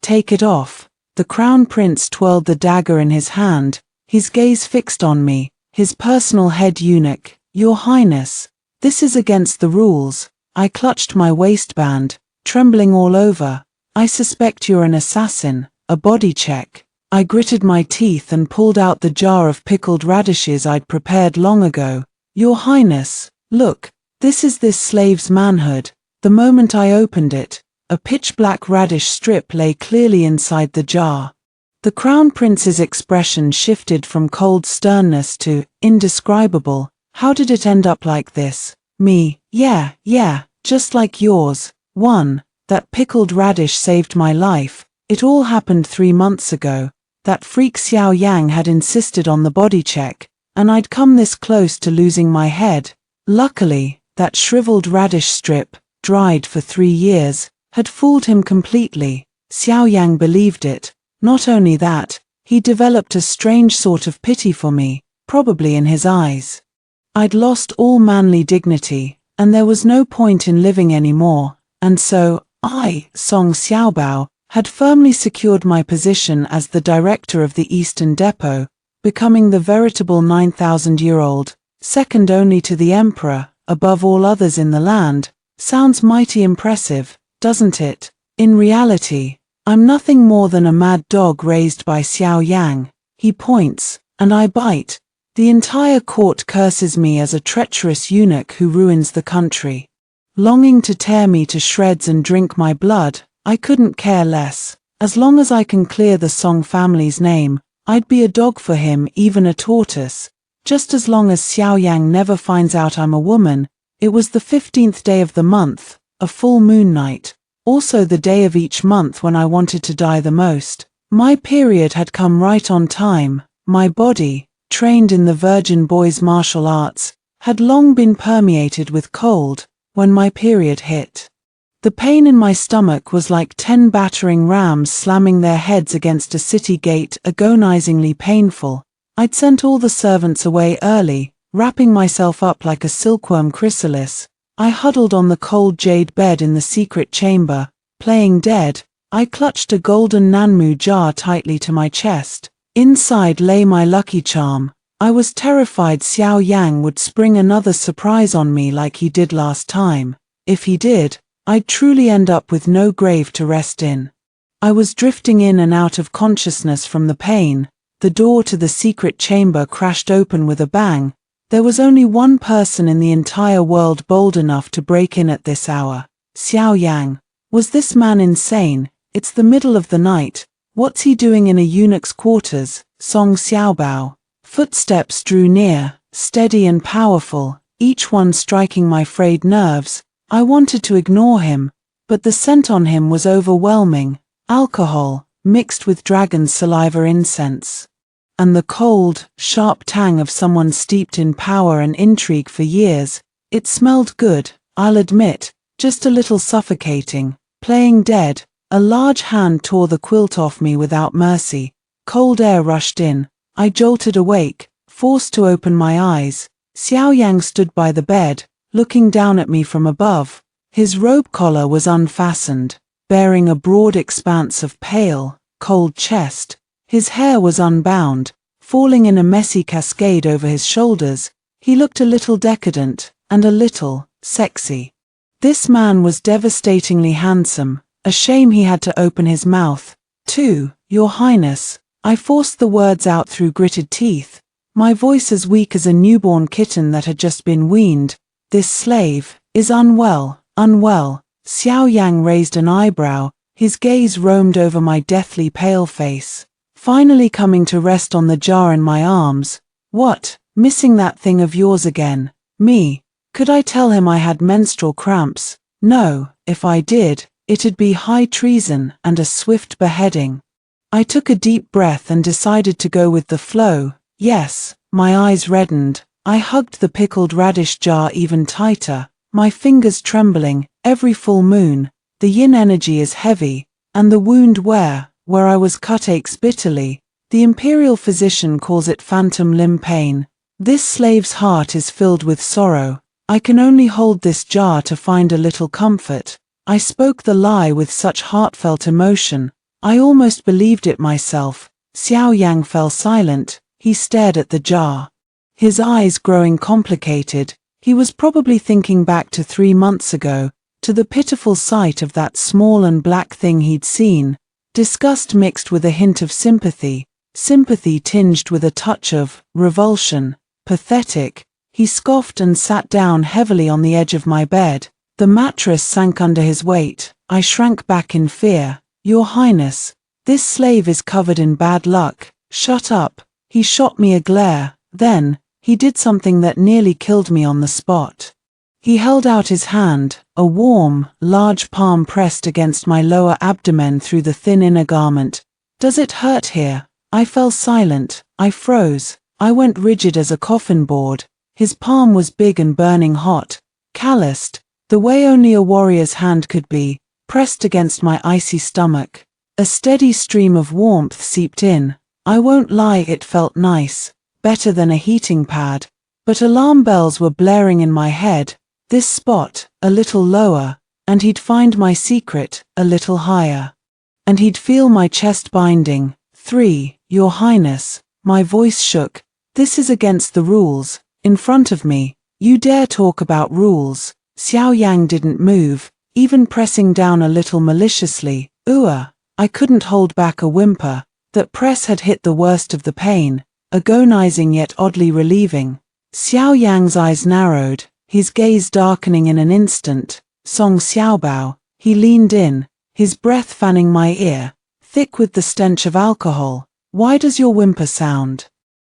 Take it off." The crown prince twirled the dagger in his hand, his gaze fixed on me, his personal head eunuch. "Your Highness, this is against the rules." I clutched my waistband, trembling all over. "I suspect you're an assassin, a body check." I gritted my teeth and pulled out the jar of pickled radishes I'd prepared long ago. "Your Highness, look, this is this slave's manhood." The moment I opened it, a pitch-black radish strip lay clearly inside the jar. The crown prince's expression shifted from cold sternness to indescribable. "How did it end up like this?" "Me, yeah, just like yours." That pickled radish saved my life. It all happened 3 months ago. That freak Xiao Yang had insisted on the body check, and I'd come this close to losing my head. Luckily, that shriveled radish strip, dried for 3 years, had fooled him completely. Xiao Yang believed it. Not only that, he developed a strange sort of pity for me, probably in his eyes. I'd lost all manly dignity, and there was no point in living anymore, and so, Song Xiaobao, had firmly secured my position as the director of the Eastern Depot, becoming the veritable 9,000-year-old, second only to the emperor, above all others in the land. Sounds mighty impressive, doesn't it? In reality, I'm nothing more than a mad dog raised by Xiao Yang. He points, and I bite. The entire court curses me as a treacherous eunuch who ruins the country. Longing to tear me to shreds and drink my blood, I couldn't care less. As long as I can clear the Song family's name, I'd be a dog for him, even a tortoise. Just as long as Xiao Yang never finds out I'm a woman. It was the 15th day of the month, a full moon night, also the day of each month when I wanted to die the most. My period had come right on time. My body, trained in the virgin boys' martial arts, had long been permeated with cold. When my period hit, the pain in my stomach was like 10 battering rams slamming their heads against a city gate, agonizingly painful. I'd sent all the servants away early, wrapping myself up like a silkworm chrysalis. I huddled on the cold jade bed in the secret chamber, playing dead. I clutched a golden Nanmu jar tightly to my chest. Inside lay my lucky charm. I was terrified Xiao Yang would spring another surprise on me like he did last time. If he did, I'd truly end up with no grave to rest in. I was drifting in and out of consciousness from the pain. The door to the secret chamber crashed open with a bang. There was only one person in the entire world bold enough to break in at this hour. Xiao Yang. Was this man insane? It's the middle of the night. What's he doing in a eunuch's quarters? Song Xiaobao. Footsteps drew near, steady and powerful, each one striking my frayed nerves. I wanted to ignore him, but the scent on him was overwhelming. Alcohol, mixed with dragon's saliva incense. And the cold, sharp tang of someone steeped in power and intrigue for years. It smelled good, I'll admit, just a little suffocating. Playing dead, a large hand tore the quilt off me without mercy. Cold air rushed in. I jolted awake, forced to open my eyes. Xiao Yang stood by the bed, looking down at me from above. His robe collar was unfastened, bearing a broad expanse of pale, cold chest. His hair was unbound, falling in a messy cascade over his shoulders. He looked a little decadent, and a little sexy. This man was devastatingly handsome. A shame he had to open his mouth, too. "Your Highness." I forced the words out through gritted teeth, my voice as weak as a newborn kitten that had just been weaned. "This slave is unwell." Xiao Yang raised an eyebrow, his gaze roamed over my deathly pale face, finally coming to rest on the jar in my arms. "What, missing that thing of yours again?" Me. Could I tell him I had menstrual cramps? No, if I did, it'd be high treason and a swift beheading. I took a deep breath and decided to go with the flow. Yes, my eyes reddened. I hugged the pickled radish jar even tighter, my fingers trembling. Every full moon, the yin energy is heavy, and the wound where I was cut aches bitterly. The imperial physician calls it phantom limb pain. This slave's heart is filled with sorrow. I can only hold this jar to find a little comfort. I spoke the lie with such heartfelt emotion. I almost believed it myself. Xiao Yang fell silent. He stared at the jar. His eyes growing complicated. He was probably thinking back to 3 months ago, to the pitiful sight of that small and black thing he'd seen. Disgust mixed with a hint of sympathy. Sympathy tinged with a touch of revulsion. Pathetic. He scoffed and sat down heavily on the edge of my bed. The mattress sank under his weight. I shrank back in fear. Your Highness, this slave is covered in bad luck. Shut up. He shot me a glare. Then, he did something that nearly killed me on the spot. He held out his hand, a warm, large palm pressed against my lower abdomen through the thin inner garment. Does it hurt here? I fell silent. I froze. I went rigid as a coffin board. His palm was big and burning hot, calloused, the way only a warrior's hand could be, pressed against my icy stomach. A steady stream of warmth seeped in. I won't lie, it felt nice, better than a heating pad. But alarm bells were blaring in my head. This spot, a little lower, and he'd find my secret, a little higher. And he'd feel my chest binding. 3, Your Highness. My voice shook. This is against the rules. In front of me. You dare talk about rules. Xiao Yang didn't move, even pressing down a little maliciously. I couldn't hold back a whimper. That press had hit the worst of the pain, agonizing yet oddly relieving. Xiao Yang's eyes narrowed, his gaze darkening in an instant. Song Xiaobao. He leaned in, his breath fanning my ear, thick with the stench of alcohol. Why does your whimper sound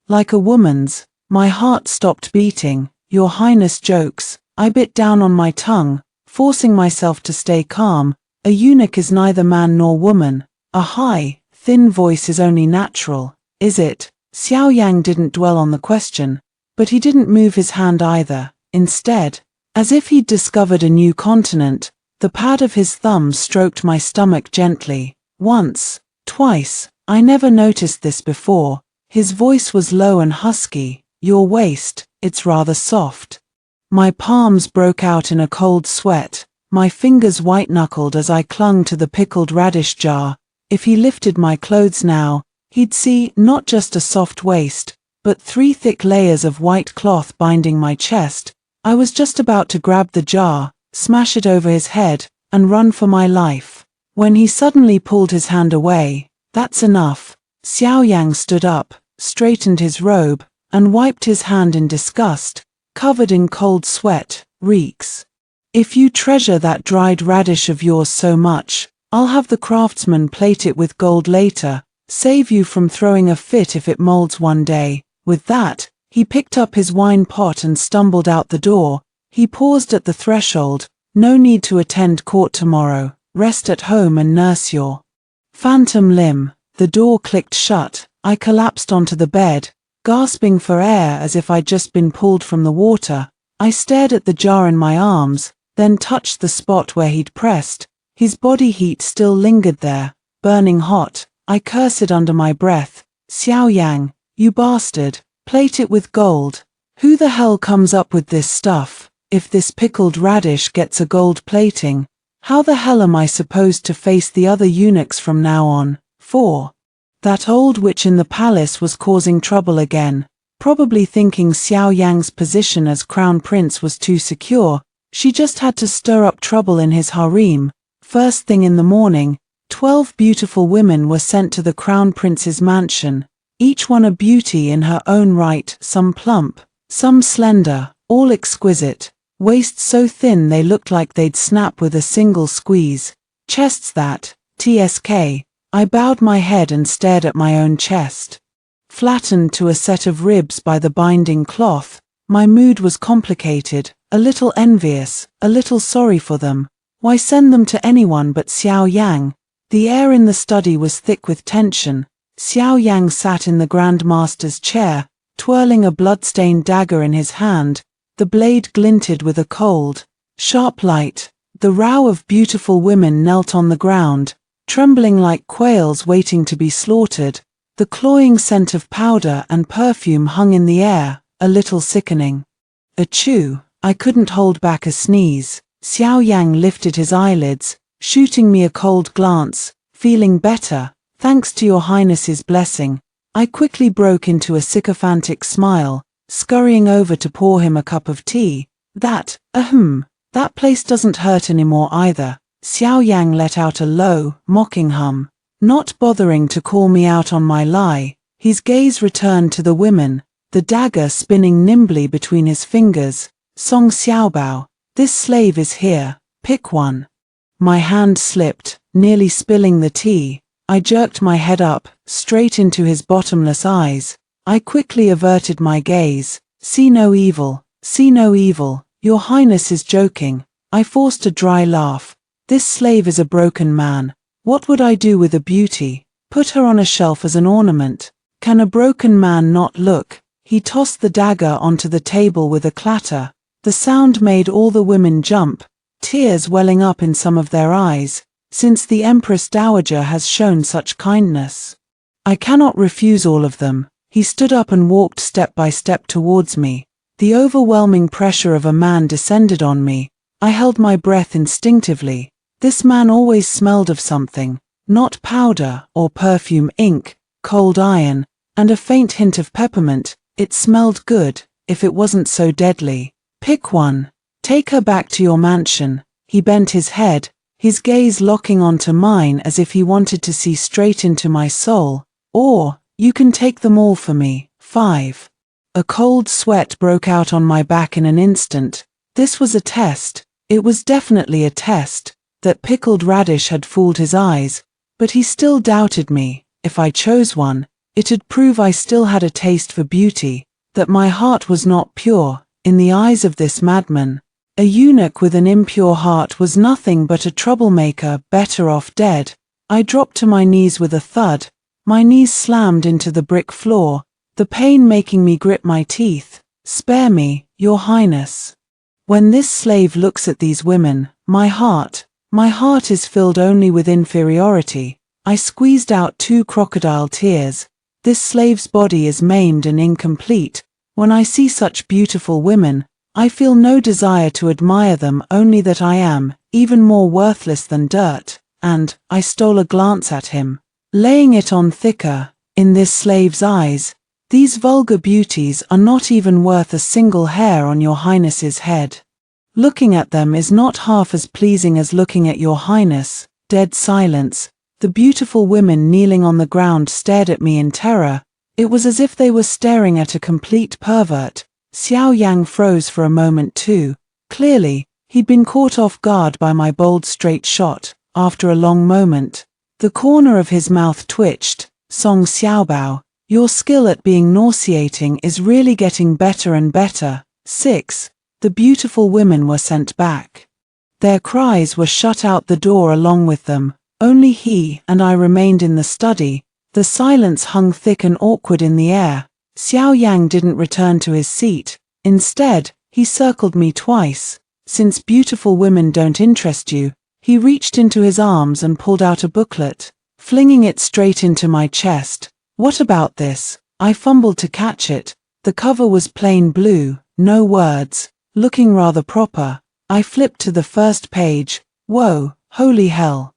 like a woman's? My heart stopped beating. Your Highness jokes. I bit down on my tongue, forcing myself to stay calm. A eunuch is neither man nor woman. A high, thin voice is only natural, is it? Xiao Yang didn't dwell on the question, but he didn't move his hand either. Instead, as if he'd discovered a new continent, the pad of his thumb stroked my stomach gently. Once, twice. I never noticed this before. His voice was low and husky. Your waist, it's rather soft. My palms broke out in a cold sweat, my fingers white-knuckled as I clung to the pickled radish jar. If he lifted my clothes now, he'd see not just a soft waist, but 3 thick layers of white cloth binding my chest. I was just about to grab the jar, smash it over his head, and run for my life, when he suddenly pulled his hand away. That's enough. Xiao Yang stood up, straightened his robe, and wiped his hand in disgust, covered in cold sweat. Reeks. If you treasure that dried radish of yours so much, I'll have the craftsman plate it with gold later, save you from throwing a fit if it molds one day. With that, he picked up his wine pot and stumbled out the door. He paused at the threshold. No need to attend court tomorrow. Rest at home and nurse your phantom limb. The door clicked shut. I collapsed onto the bed, gasping for air as if I'd just been pulled from the water. I stared at the jar in my arms, then touched the spot where he'd pressed. His body heat still lingered there, burning hot. I cursed under my breath. Xiao Yang, you bastard, plate it with gold. Who the hell comes up with this stuff? If this pickled radish gets a gold plating, how the hell am I supposed to face the other eunuchs from now on? 4. That old witch in the palace was causing trouble again, probably thinking Xiao Yang's position as crown prince was too secure. She just had to stir up trouble in his harem. First thing in the morning, 12 beautiful women were sent to the crown prince's mansion, each one a beauty in her own right, some plump, some slender, all exquisite, waists so thin they looked like they'd snap with a single squeeze, chests that, tsk. I bowed my head and stared at my own chest. Flattened to a set of ribs by the binding cloth, my mood was complicated, a little envious, a little sorry for them. Why send them to anyone but Xiao Yang? The air in the study was thick with tension. Xiao Yang sat in the Grand Master's chair, twirling a blood-stained dagger in his hand. The blade glinted with a cold, sharp light. The row of beautiful women knelt on the ground, trembling like quails waiting to be slaughtered. The cloying scent of powder and perfume hung in the air, a little sickening. Achoo! I couldn't hold back a sneeze. Xiao Yang lifted his eyelids, shooting me a cold glance. feeling better, thanks to your highness's blessing. I quickly broke into a sycophantic smile, scurrying over to pour him a cup of tea. That place doesn't hurt anymore either. Xiao Yang let out a low, mocking hum. Not bothering to call me out on my lie, his gaze returned to the women, the dagger spinning nimbly between his fingers. Song Xiaobao, this slave is here, pick one. My hand slipped, nearly spilling the tea. I jerked my head up, straight into his bottomless eyes. I quickly averted my gaze. See no evil, your highness is joking. I forced a dry laugh. This slave is a broken man. What would I do with a beauty? Put her on a shelf as an ornament. Can a broken man not look? He tossed the dagger onto the table with a clatter. The sound made all the women jump, tears welling up in some of their eyes. Since the Empress Dowager has shown such kindness, I cannot refuse all of them. He stood up and walked step by step towards me. The overwhelming pressure of a man descended on me. I held my breath instinctively. This man always smelled of something, not powder or perfume, ink, cold iron, and a faint hint of peppermint. It smelled good, if it wasn't so deadly. Pick one. Take her back to your mansion. He bent his head, his gaze locking onto mine as if he wanted to see straight into my soul. Or, you can take them all for me. 5. A cold sweat broke out on my back in an instant. This was a test. It was definitely a test. That pickled radish had fooled his eyes, but he still doubted me. If I chose one, it'd prove I still had a taste for beauty, that my heart was not pure. In the eyes of this madman, a eunuch with an impure heart was nothing but a troublemaker, better off dead. I dropped to my knees with a thud. My knees slammed into the brick floor, the pain making me grit my teeth. Spare me, your highness. When this slave looks at these women, my heart is filled only with inferiority. I squeezed out 2 crocodile tears. This slave's body is maimed and incomplete. When I see such beautiful women, I feel no desire to admire them, only that I am even more worthless than dirt. And I stole a glance at him, laying it on thicker. In this slave's eyes, these vulgar beauties are not even worth a single hair on your highness's head. Looking at them is not half as pleasing as looking at your highness. Dead silence. The beautiful women kneeling on the ground stared at me in terror. It was as if they were staring at a complete pervert. Xiao Yang froze for a moment too. Clearly, he'd been caught off guard by my bold straight shot. After a long moment, the corner of his mouth twitched. Song Xiaobao, your skill at being nauseating is really getting better and better. 6. The beautiful women were sent back. Their cries were shut out the door along with them. Only he and I remained in the study. The silence hung thick and awkward in the air. Xiao Yang didn't return to his seat. Instead, he circled me twice. Since beautiful women don't interest you, he reached into his arms and pulled out a booklet, flinging it straight into my chest. What about this? I fumbled to catch it. The cover was plain blue, no words, looking rather proper. I flipped to the first page. Whoa, holy hell.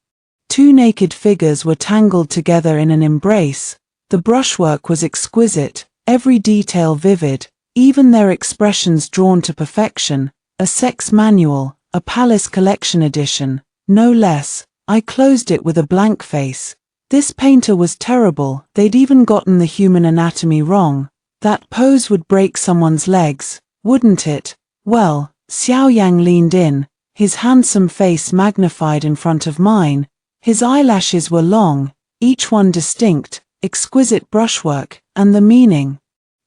2 naked figures were tangled together in an embrace. The brushwork was exquisite, every detail vivid, even their expressions drawn to perfection. A sex manual, a Palace Collection edition, no less. I closed it with a blank face. This painter was terrible. They'd even gotten the human anatomy wrong. That pose would break someone's legs, wouldn't it? Well, Xiao Yang leaned in, his handsome face magnified in front of mine. His eyelashes were long, each one distinct, exquisite brushwork, and the meaning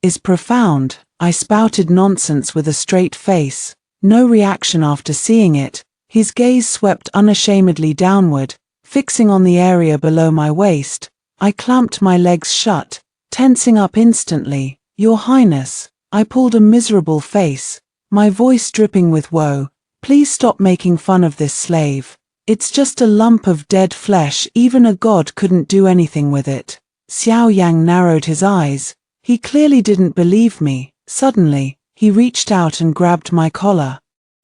is profound. I spouted nonsense with a straight face. No reaction after seeing it. His gaze swept unashamedly downward, fixing on the area below my waist. I clamped my legs shut, tensing up instantly. Your Highness. I pulled a miserable face, my voice dripping with woe. Please stop making fun of this slave. It's just a lump of dead flesh. Even a god couldn't do anything with it. Xiao Yang narrowed his eyes. He clearly didn't believe me. Suddenly, he reached out and grabbed my collar,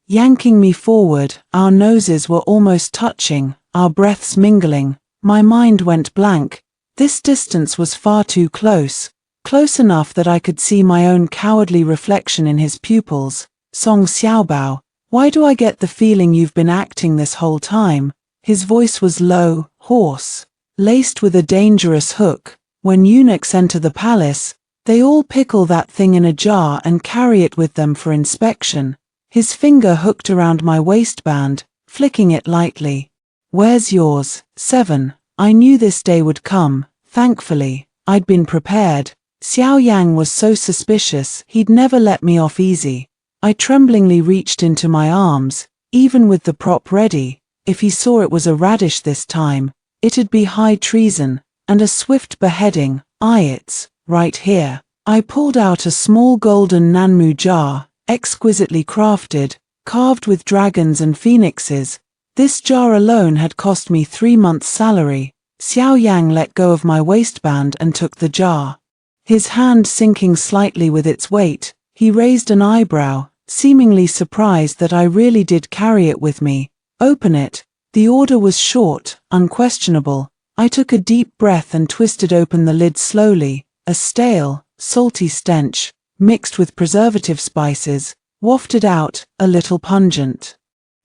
yanking me forward. Our noses were almost touching, our breaths mingling. My mind went blank. This distance was far too close. Close enough that I could see my own cowardly reflection in his pupils. Song Xiaobao, why do I get the feeling you've been acting this whole time? His voice was low, hoarse, laced with a dangerous hook. When eunuchs enter the palace, they all pickle that thing in a jar and carry it with them for inspection. His finger hooked around my waistband, flicking it lightly. Where's yours? 7. I knew this day would come. Thankfully, I'd been prepared. Xiao Yang was so suspicious, he'd never let me off easy. I tremblingly reached into my arms, even with the prop ready. If he saw it was a radish this time, it'd be high treason, and a swift beheading. It's right here. I pulled out a small golden nanmu jar, exquisitely crafted, carved with dragons and phoenixes. This jar alone had cost me 3 months' salary. Xiao Yang let go of my waistband and took the jar. His hand sinking slightly with its weight, he raised an eyebrow, seemingly surprised that I really did carry it with me. Open it. The order was short, unquestionable. I took a deep breath and twisted open the lid slowly. A stale, salty stench, mixed with preservative spices, wafted out, a little pungent.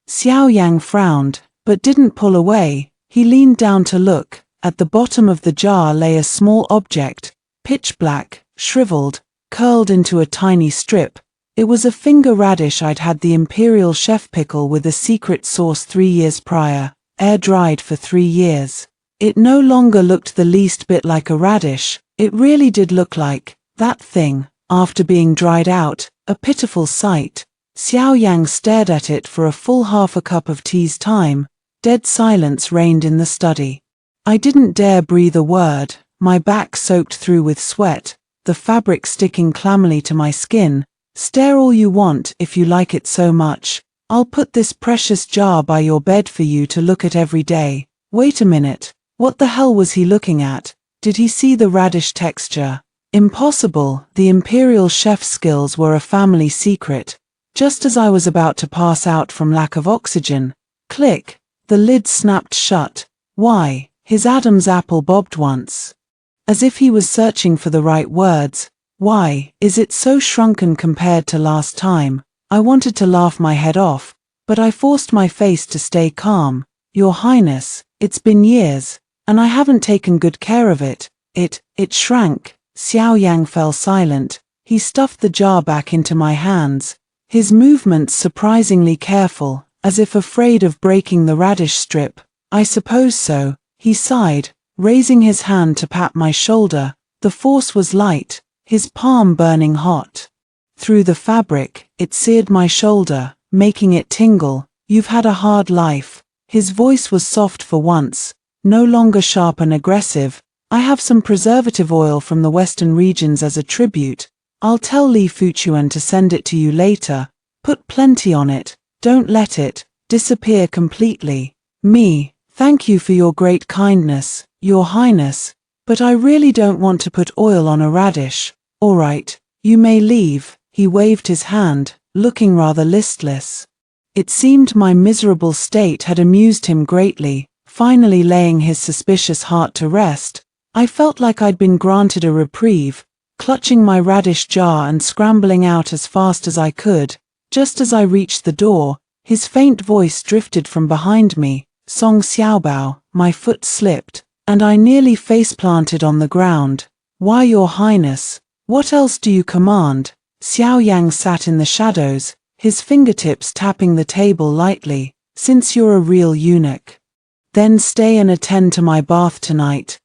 Xiao Yang frowned, but didn't pull away. He leaned down to look. At the bottom of the jar lay a small object, pitch black, shriveled, curled into a tiny strip. It was a finger radish I'd had the imperial chef pickle with a secret sauce 3 years prior, air-dried for 3 years. It no longer looked the least bit like a radish. It really did look like that thing, after being dried out, a pitiful sight. Xiao Yang stared at it for a full half a cup of tea's time. Dead silence reigned in the study. I didn't dare breathe a word, my back soaked through with sweat, the fabric sticking clammily to my skin. Stare all you want if you like it so much. I'll put this precious jar by your bed for you to look at every day. Wait a minute, what the hell was he looking at? Did he see the radish texture? Impossible, the imperial chef's skills were a family secret. Just as I was about to pass out from lack of oxygen, click, the lid snapped shut. Why, his Adam's apple bobbed once. As if he was searching for the right words. Why is it so shrunken compared to last time? I wanted to laugh my head off, but I forced my face to stay calm. Your Highness, it's been years, and I haven't taken good care of it. It shrank. Xiao Yang fell silent. He stuffed the jar back into my hands, his movements surprisingly careful, as if afraid of breaking the radish strip. I suppose so, he sighed, raising his hand to pat my shoulder. The force was light, his palm burning hot. Through the fabric, it seared my shoulder, making it tingle. You've had a hard life. His voice was soft for once, no longer sharp and aggressive. I have some preservative oil from the western regions as a tribute. I'll tell Li Fuchuan to send it to you later. Put plenty on it. Don't let it disappear completely. Thank you for your great kindness, Your Highness. But I really don't want to put oil on a radish. All right, you may leave. He waved his hand, looking rather listless. It seemed my miserable state had amused him greatly, finally laying his suspicious heart to rest. I felt like I'd been granted a reprieve, clutching my radish jar and scrambling out as fast as I could. Just as I reached the door, his faint voice drifted from behind me. Song Xiaobao, my foot slipped, and I nearly face-planted on the ground. Why, Your Highness? What else do you command? Xiao Yang sat in the shadows, his fingertips tapping the table lightly. Since you're a real eunuch, then stay and attend to my bath tonight.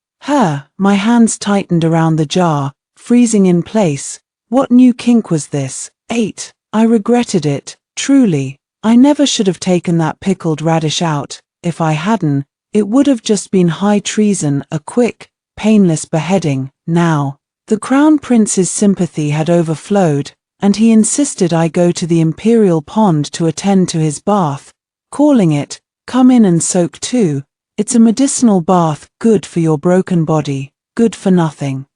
My hands tightened around the jar, freezing in place. What new kink was this? 8. I regretted it, truly. I never should have taken that pickled radish out. If I hadn't, it would have just been high treason, a quick, painless beheading. Now, the Crown Prince's sympathy had overflowed, and he insisted I go to the imperial pond to attend to his bath, calling it, "Come in and soak too. It's a medicinal bath, good for your broken body, good for nothing."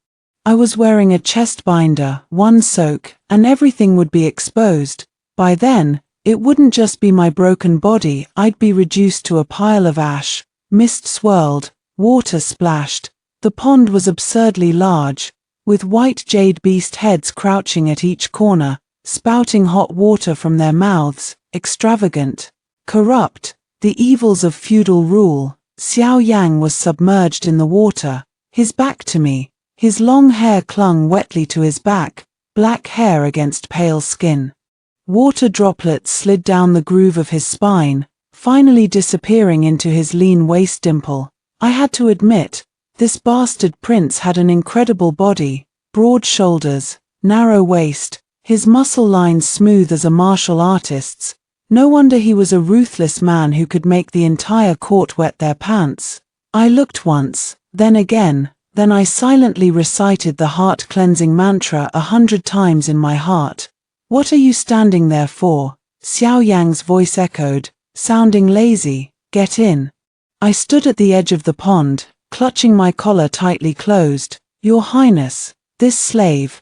I was wearing a chest binder, one soak, and everything would be exposed. By then, it wouldn't just be my broken body, I'd be reduced to a pile of ash, mist swirled, Water splashed. The pond was absurdly large, with white jade beast heads crouching at each corner, spouting hot water from their mouths, extravagant, corrupt, the evils of feudal rule. Xiao Yang was submerged in the water, his back to me. His long hair clung wetly to his back, black hair against pale skin. Water droplets slid down the groove of his spine, finally disappearing into his lean waist dimple. I had to admit, this bastard prince had an incredible body, broad shoulders, narrow waist, his muscle lines smooth as a martial artist's. No wonder he was a ruthless man who could make the entire court wet their pants. I looked once, then again, then I silently recited the heart-cleansing mantra 100 times in my heart. What are you standing there for? Xiao Yang's voice echoed, sounding lazy. Get in. I stood at the edge of the pond, clutching my collar tightly closed. Your Highness, this slave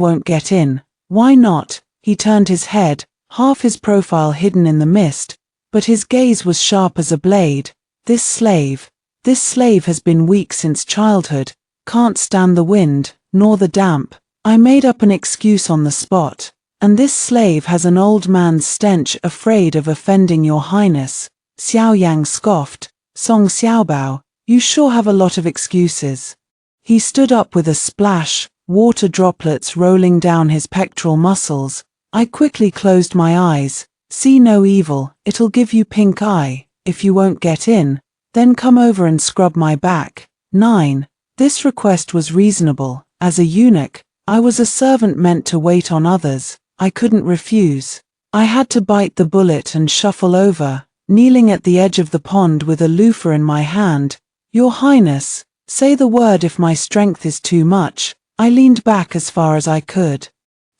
won't get in. Why not? He turned his head, half his profile hidden in the mist, but his gaze was sharp as a blade. This slave has been weak since childhood, can't stand the wind, nor the damp. I made up an excuse on the spot. And this slave has an old man's stench, afraid of offending your Highness. Xiao Yang scoffed. Song Xiaobao, you sure have a lot of excuses. He stood up with a splash, water droplets rolling down his pectoral muscles. I quickly closed my eyes. See no evil, it'll give you pink eye. If you won't get in, then come over and scrub my back. 9. This request was reasonable. As a eunuch, I was a servant meant to wait on others. I couldn't refuse. I had to bite the bullet and shuffle over, kneeling at the edge of the pond with a loofah in my hand. Your Highness, say the word if my strength is too much. I leaned back as far as I could,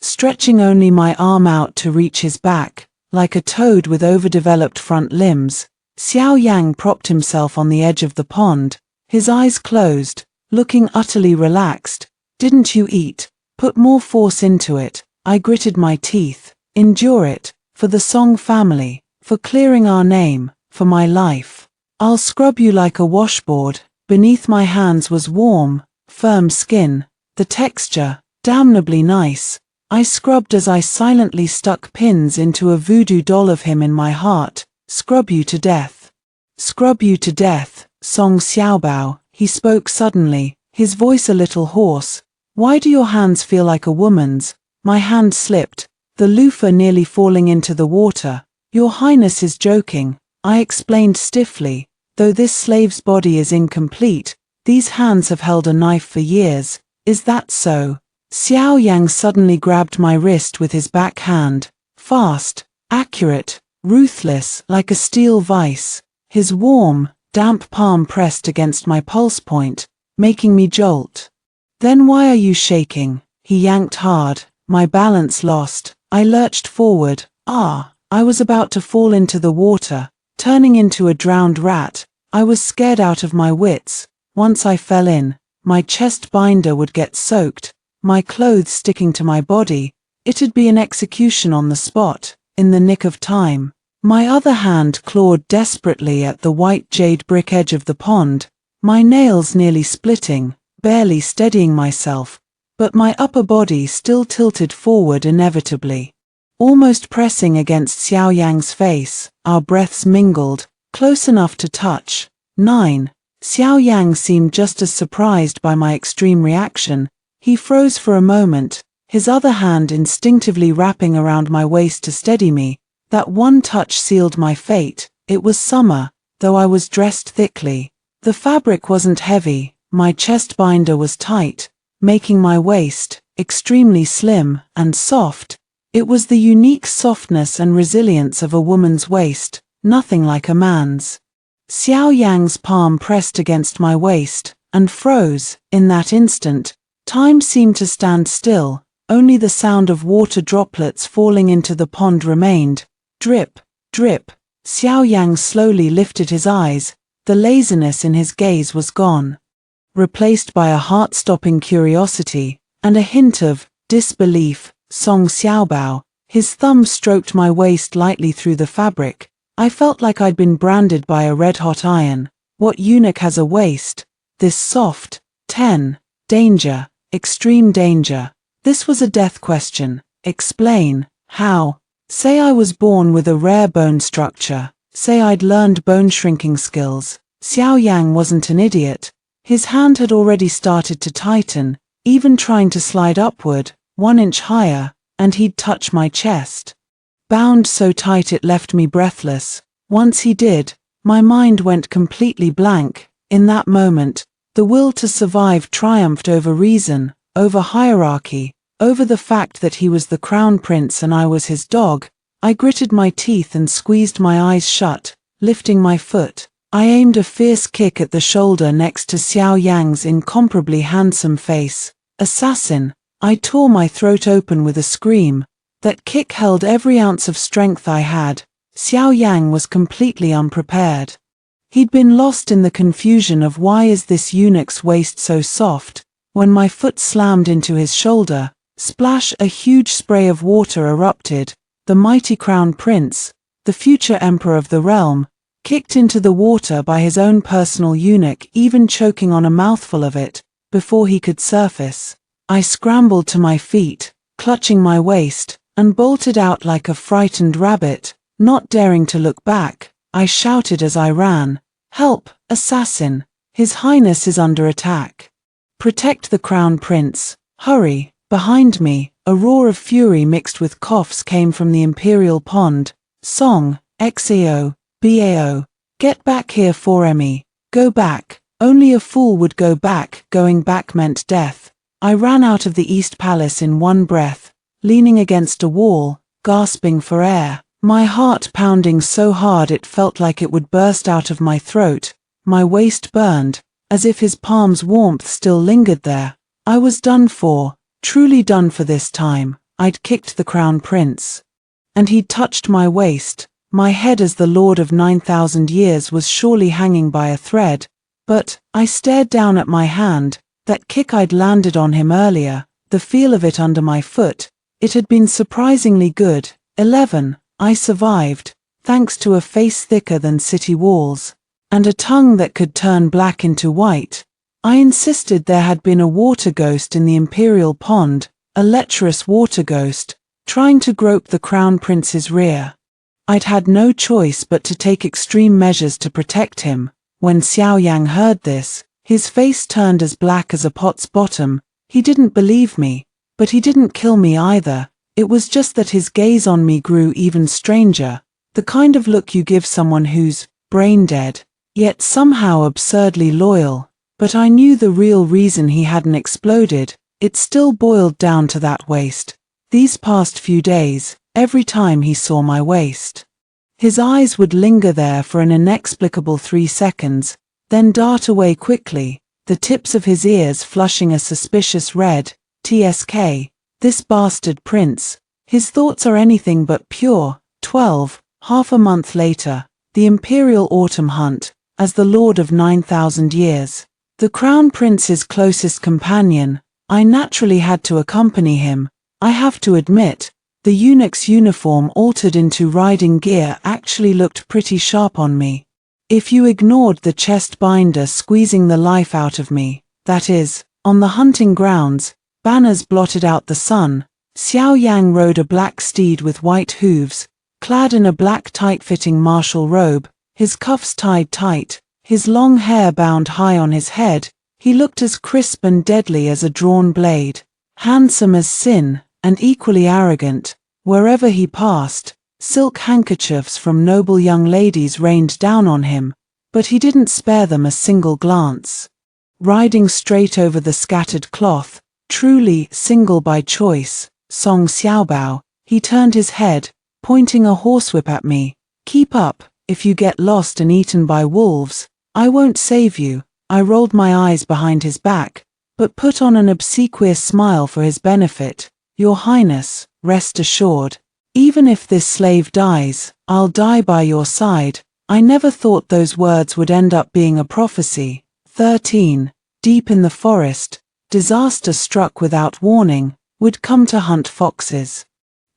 stretching only my arm out to reach his back, like a toad with overdeveloped front limbs. Xiao Yang propped himself on the edge of the pond, his eyes closed, looking utterly relaxed. Didn't you eat? Put more force into it. I gritted my teeth. Endure it, for the Song family, for clearing our name, for my life. I'll scrub you like a washboard. Beneath my hands was warm, firm skin, the texture, damnably nice. I scrubbed as I silently stuck pins into a voodoo doll of him in my heart. Scrub you to death. Scrub you to death, Song Xiaobao. He spoke suddenly, his voice a little hoarse. Why do your hands feel like a woman's? My hand slipped, the loofah nearly falling into the water. Your Highness is joking, I explained stiffly. Though this slave's body is incomplete, these hands have held a knife for years. Is that so? Xiao Yang suddenly grabbed my wrist with his back hand. Fast, accurate, ruthless, like a steel vice. His warm, damp palm pressed against my pulse point, making me jolt. Then why are you shaking? He yanked hard. My balance lost. I lurched forward. I was about to fall into the water, turning into a drowned rat. I was scared out of my wits. Once I fell in, my chest binder would get soaked, my clothes sticking to my body. It'd be an execution on the spot, in the nick of time. My other hand clawed desperately at the white jade brick edge of the pond, my nails nearly splitting, barely steadying myself. But my upper body still tilted forward inevitably. Almost pressing against Xiao Yang's face, our breaths mingled, close enough to touch. 9. Xiao Yang seemed just as surprised by my extreme reaction. He froze for a moment, his other hand instinctively wrapping around my waist to steady me. That one touch sealed my fate. It was summer, though I was dressed thickly. The fabric wasn't heavy, my chest binder was tight, making my waist extremely slim and soft. It was the unique softness and resilience of a woman's waist, nothing like a man's. Xiao Yang's palm pressed against my waist and froze. In that instant, time seemed to stand still. Only the sound of water droplets falling into the pond remained. Drip, drip. Xiao Yang slowly lifted his eyes. The laziness in his gaze was gone, replaced by a heart-stopping curiosity and a hint of disbelief. Song Xiaobao. His thumb stroked my waist lightly through the fabric. I felt like I'd been branded by a red-hot iron. What eunuch has a waist this soft? 10. Danger, extreme danger. This was a death question. Explain. How? Say I was born with a rare bone structure. Say I'd learned bone shrinking skills. Xiao Yang wasn't an idiot. His hand had already started to tighten, even trying to slide upward, 1 inch higher, and he'd touch my chest. Bound so tight it left me breathless. Once he did, my mind went completely blank. In that moment, the will to survive triumphed over reason, over hierarchy, over the fact that he was the crown prince and I was his dog. I gritted my teeth and squeezed my eyes shut, lifting my foot. I aimed a fierce kick at the shoulder next to Xiao Yang's incomparably handsome face. Assassin! I tore my throat open with a scream. That kick held every ounce of strength I had. Xiao Yang was completely unprepared. He'd been lost in the confusion of why is this eunuch's waist so soft. When my foot slammed into his shoulder, splash, a huge spray of water erupted. The mighty crown prince, the future emperor of the realm, kicked into the water by his own personal eunuch, even choking on a mouthful of it, before he could surface. I scrambled to my feet, clutching my waist, and bolted out like a frightened rabbit, not daring to look back. I shouted as I ran, "Help, assassin! His Highness is under attack. Protect the crown prince, hurry!" Behind me, a roar of fury mixed with coughs came from the imperial pond. Song, XAO, BAO, get back here 4ME, go back. Only a fool would go back. Going back meant death. I ran out of the East Palace in one breath, leaning against a wall, gasping for air, my heart pounding so hard it felt like it would burst out of my throat. My waist burned, as if his palm's warmth still lingered there. I was done for. Truly done for this time. I'd kicked the crown prince. And he'd touched my waist. My head as the lord of 9,000 years was surely hanging by a thread. But I stared down at my hand, that kick I'd landed on him earlier, the feel of it under my foot. It had been surprisingly good. 11. I survived, thanks to a face thicker than city walls, and a tongue that could turn black into white. I insisted there had been a water ghost in the imperial pond, a lecherous water ghost, trying to grope the crown prince's rear. I'd had no choice but to take extreme measures to protect him. When Xiao Yang heard this, his face turned as black as a pot's bottom. He didn't believe me, but he didn't kill me either. It was just that his gaze on me grew even stranger, the kind of look you give someone who's brain dead, yet somehow absurdly loyal. But I knew the real reason he hadn't exploded. It still boiled down to that waist. These past few days, every time he saw my waist, his eyes would linger there for an inexplicable 3 seconds, then dart away quickly, the tips of his ears flushing a suspicious red. TSK, this bastard prince. His thoughts are anything but pure. 12. Half a month later, the imperial autumn hunt, as the lord of 9,000 years. The crown prince's closest companion, I naturally had to accompany him. I have to admit, the eunuch's uniform altered into riding gear actually looked pretty sharp on me. If you ignored the chest binder squeezing the life out of me, that is, on the hunting grounds, banners blotted out the sun. Xiao Yang rode a black steed with white hooves, clad in a black tight-fitting martial robe, his cuffs tied tight, his long hair bound high on his head. He looked as crisp and deadly as a drawn blade, handsome as sin, and equally arrogant. Wherever he passed, silk handkerchiefs from noble young ladies rained down on him, but he didn't spare them a single glance. Riding straight over the scattered cloth, truly single by choice, Song Xiaobao, he turned his head, pointing a horsewhip at me. "Keep up, if you get lost and eaten by wolves, I won't save you." I rolled my eyes behind his back, but put on an obsequious smile for his benefit. "Your Highness, rest assured, even if this slave dies, I'll die by your side." I never thought those words would end up being a prophecy. 13. Deep in the forest, disaster struck without warning, would come to hunt foxes.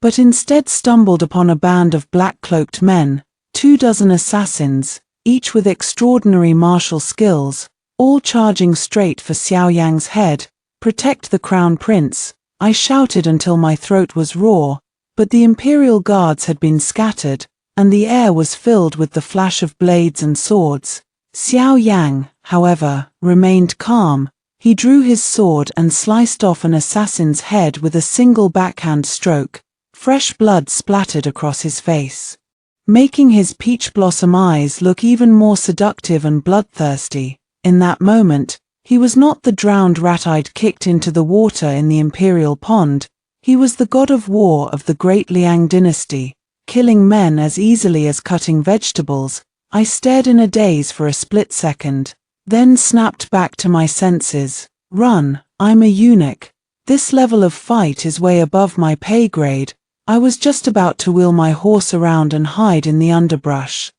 But instead stumbled upon a band of black-cloaked men, 24 assassins, each with extraordinary martial skills, all charging straight for Xiao Yang's head. "Protect the crown prince," I shouted until my throat was raw, but the imperial guards had been scattered, and the air was filled with the flash of blades and swords. Xiao Yang, however, remained calm. He drew his sword and sliced off an assassin's head with a single backhand stroke. Fresh blood splattered across his face, making his peach blossom eyes look even more seductive and bloodthirsty. In that moment, he was not the drowned rat I'd kicked into the water in the imperial pond. He was the god of war of the great Liang dynasty, killing men as easily as cutting vegetables. I stared in a daze for a split second, then snapped back to my senses. "Run, I'm a eunuch. This level of fight is way above my pay grade." I was just about to wheel my horse around and hide in the underbrush,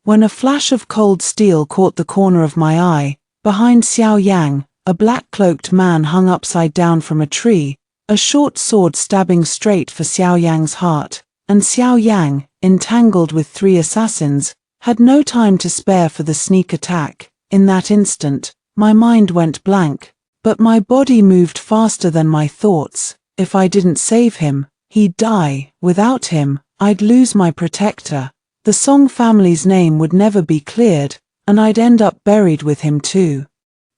when a flash of cold steel caught the corner of my eye. Behind Xiao Yang, a black-cloaked man hung upside down from a tree, a short sword stabbing straight for Xiao Yang's heart, and Xiao Yang, entangled with 3 assassins, had no time to spare for the sneak attack. In that instant, my mind went blank, but my body moved faster than my thoughts. If I didn't save him, he'd die. Without him, I'd lose my protector. The Song family's name would never be cleared, and I'd end up buried with him too.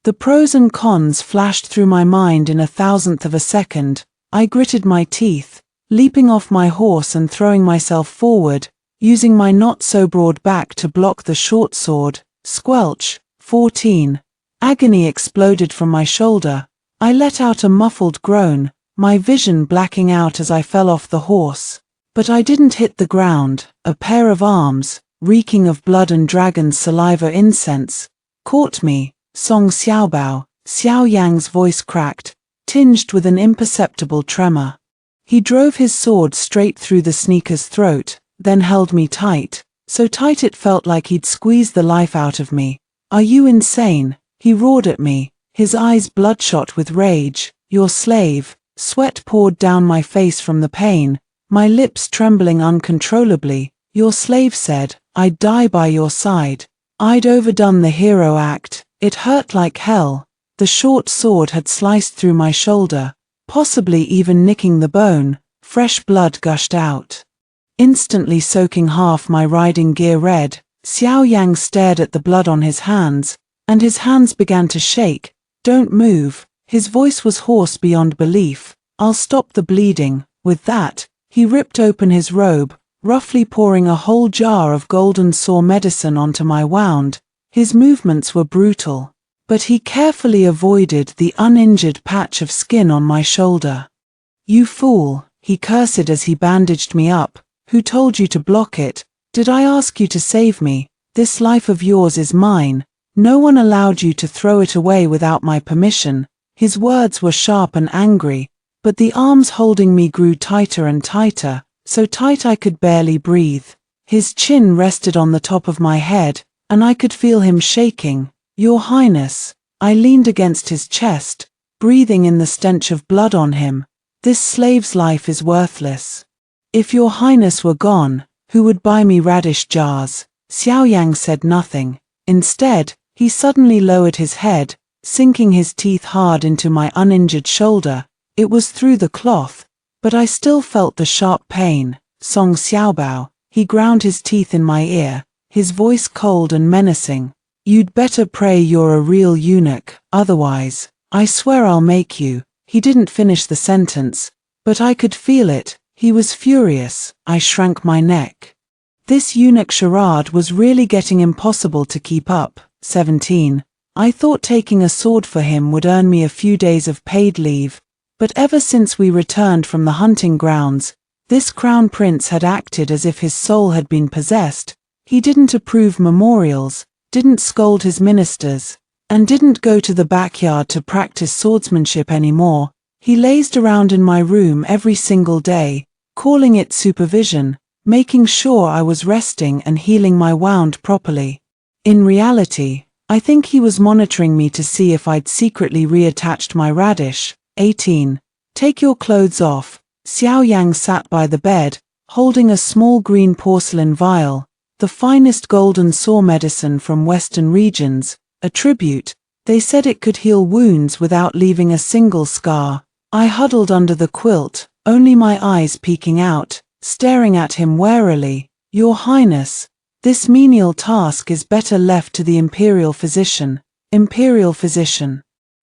The pros and cons flashed through my mind in a thousandth of a second. I gritted my teeth, leaping off my horse and throwing myself forward, using my not-so-broad back to block the short sword. Squelch. 14. Agony exploded from my shoulder. I let out a muffled groan, my vision blacking out as I fell off the horse. But I didn't hit the ground. A pair of arms, reeking of blood and dragon's saliva incense, caught me. "Song Xiaobao," Xiao Yang's voice cracked, tinged with an imperceptible tremor. He drove his sword straight through the sneaker's throat, then held me tight, so tight it felt like he'd squeezed the life out of me. "Are you insane?" he roared at me, his eyes bloodshot with rage. "Your slave." Sweat poured down my face from the pain, my lips trembling uncontrollably. "Your slave said I'd die by your side." I'd overdone the hero act. It hurt like hell. The short sword had sliced through my shoulder, possibly even nicking the bone. Fresh blood gushed out, instantly soaking half my riding gear red. Xiao Yang stared at the blood on his hands, and his hands began to shake. "Don't move." His voice was hoarse beyond belief. "I'll stop the bleeding." With that, he ripped open his robe, roughly pouring a whole jar of golden sore medicine onto my wound. His movements were brutal, but he carefully avoided the uninjured patch of skin on my shoulder. "You fool," he cursed as he bandaged me up. "Who told you to block it? Did I ask you to save me? This life of yours is mine. No one allowed you to throw it away without my permission." His words were sharp and angry, but the arms holding me grew tighter and tighter, so tight I could barely breathe. His chin rested on the top of my head, and I could feel him shaking. "Your Highness." I leaned against his chest, breathing in the stench of blood on him. "This slave's life is worthless. If your Highness were gone, who would buy me radish jars?" Xiao Yang said nothing. Instead, he suddenly lowered his head, sinking his teeth hard into my uninjured shoulder. It was through the cloth, but I still felt the sharp pain. "Song Xiaobao." He ground his teeth in my ear, his voice cold and menacing. "You'd better pray you're a real eunuch, otherwise, I swear I'll make you." He didn't finish the sentence, but I could feel it. He was furious. I shrank my neck. This eunuch charade was really getting impossible to keep up. 17. I thought taking a sword for him would earn me a few days of paid leave, but ever since we returned from the hunting grounds, this crown prince had acted as if his soul had been possessed. He didn't approve memorials, didn't scold his ministers, and didn't go to the backyard to practice swordsmanship anymore. He lazed around in my room every single day, calling it supervision, making sure I was resting and healing my wound properly. In reality, I think he was monitoring me to see if I'd secretly reattached my radish. 18. Take your clothes off. Xiao Yang sat by the bed, holding a small green porcelain vial. the finest golden saw medicine from Western regions, a tribute. They said it could heal wounds without leaving a single scar. I huddled under the quilt, only my eyes peeking out, staring at him warily. Your Highness, this menial task is better left to the imperial physician. Imperial physician.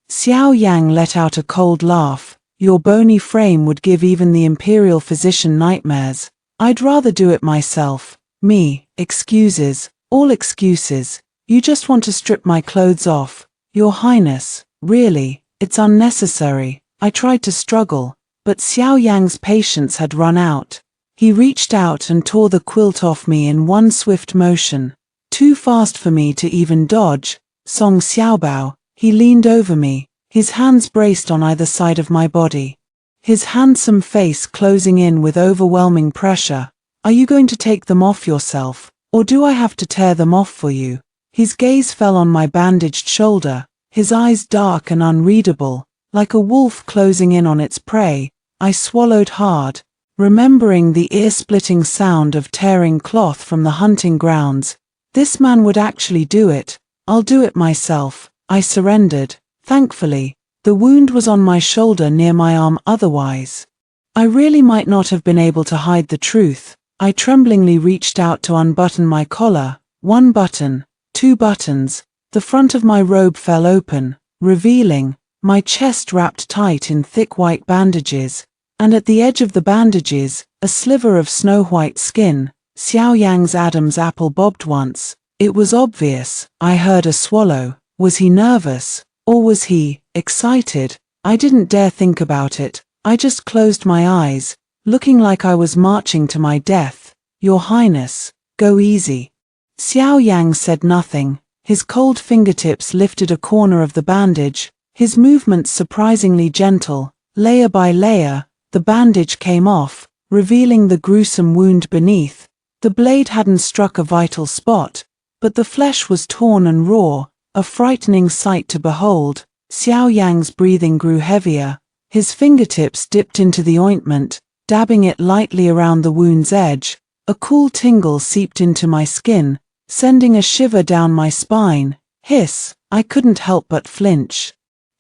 Xiao Yang let out a cold laugh. Your bony frame would give even the imperial physician nightmares. I'd rather do it myself. Me, excuses, all excuses. You just want to strip my clothes off. Your Highness, really, it's unnecessary. I tried to struggle, but Xiao Yang's patience had run out. He reached out and tore the quilt off me in one swift motion. Too fast for me to even dodge. Song Xiaobao, he leaned over me, his hands braced on either side of my body. His handsome face closing in with overwhelming pressure. Are you going to take them off yourself, or do I have to tear them off for you? His gaze fell on my bandaged shoulder, his eyes dark and unreadable, like a wolf closing in on its prey. I swallowed hard, remembering the ear-splitting sound of tearing cloth from the hunting grounds. This man would actually do it. I'll do it myself. I surrendered. Thankfully, the wound was on my shoulder near my arm otherwise. I really might not have been able to hide the truth. I tremblingly reached out to unbutton my collar. One button, two buttons. The front of my robe fell open, revealing my chest wrapped tight in thick white bandages, and at the edge of the bandages, a sliver of snow-white skin. Xiao Yang's Adam's apple bobbed once. It was obvious. I heard a swallow. Was he nervous? Or was he excited? I didn't dare think about it. I just closed my eyes, looking like I was marching to my death. Your Highness, go easy. Xiao Yang said nothing. His cold fingertips lifted a corner of the bandage, his movements surprisingly gentle. Layer by layer, the bandage came off, revealing the gruesome wound beneath. The blade hadn't struck a vital spot, but the flesh was torn and raw, a frightening sight to behold. Xiao Yang's breathing grew heavier. His fingertips dipped into the ointment, dabbing it lightly around the wound's edge. A cool tingle seeped into my skin, sending a shiver down my spine. Hiss! I couldn't help but flinch.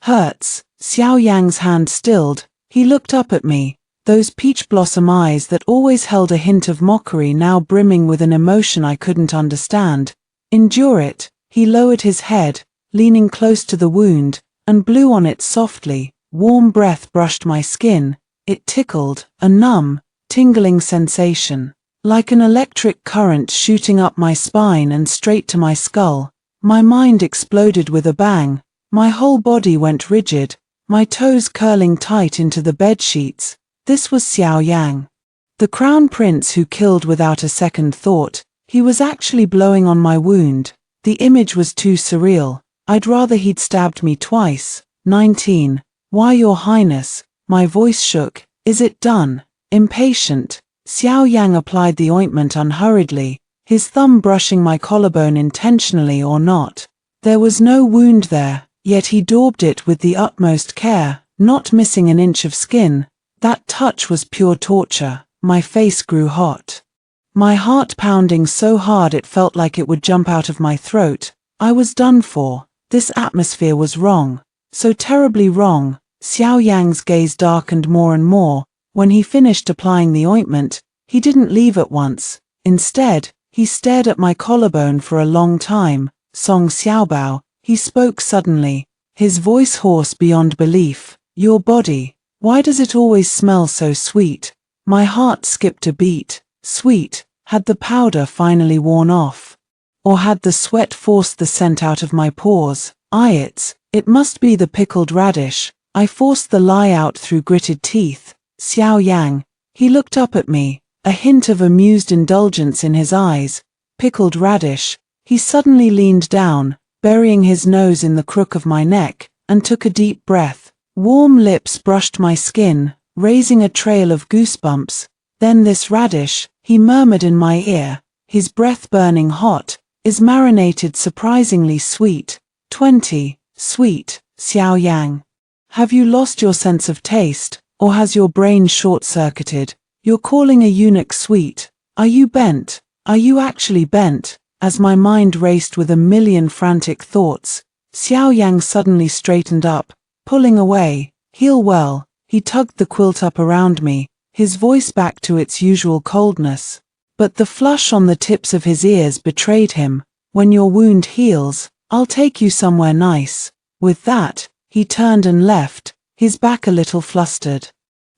Hurts. Xiao Yang's hand stilled. He looked up at me, those peach blossom eyes that always held a hint of mockery now brimming with an emotion I couldn't understand. Endure it. He lowered his head, leaning close to the wound, and blew on it softly. Warm breath brushed my skin. It tickled, a numb, tingling sensation, like an electric current shooting up my spine and straight to my skull. My mind exploded with a bang. My whole body went rigid, my toes curling tight into the bedsheets. This was Xiao Yang, the crown prince who killed without a second thought. He was actually blowing on my wound. The image was too surreal. I'd rather he'd stabbed me twice. 19. Why, Your Highness? My voice shook. Is it done? Impatient, Xiao Yang applied the ointment unhurriedly, his thumb brushing my collarbone intentionally or not. There was no wound there, yet he daubed it with the utmost care, not missing an inch of skin. That touch was pure torture. My face grew hot, my heart pounding so hard it felt like it would jump out of my throat. I was done for. This atmosphere was wrong, so terribly wrong. Xiao Yang's gaze darkened more and more. When he finished applying the ointment, he didn't leave at once. Instead, he stared at my collarbone for a long time. Song Xiaobao, he spoke suddenly, his voice hoarse beyond belief. Your body, why does it always smell so sweet? My heart skipped a beat. Sweet, had the powder finally worn off? Or had the sweat forced the scent out of my pores? It must be the pickled radish. I forced the lie out through gritted teeth. Xiao Yang, he looked up at me, a hint of amused indulgence in his eyes. Pickled radish. He suddenly leaned down, burying his nose in the crook of my neck, and took a deep breath. Warm lips brushed my skin, raising a trail of goosebumps. Then this radish, he murmured in my ear, his breath burning hot, is marinated surprisingly sweet. 20. Sweet, Xiao Yang. Have you lost your sense of taste, or has your brain short-circuited? You're calling a eunuch sweet. Are you bent? Are you actually bent? As my mind raced with a million frantic thoughts, Xiao Yang suddenly straightened up, pulling away. Heal well. He tugged the quilt up around me, his voice back to its usual coldness. But the flush on the tips of his ears betrayed him. When your wound heals, I'll take you somewhere nice. With that, he turned and left, his back a little flustered.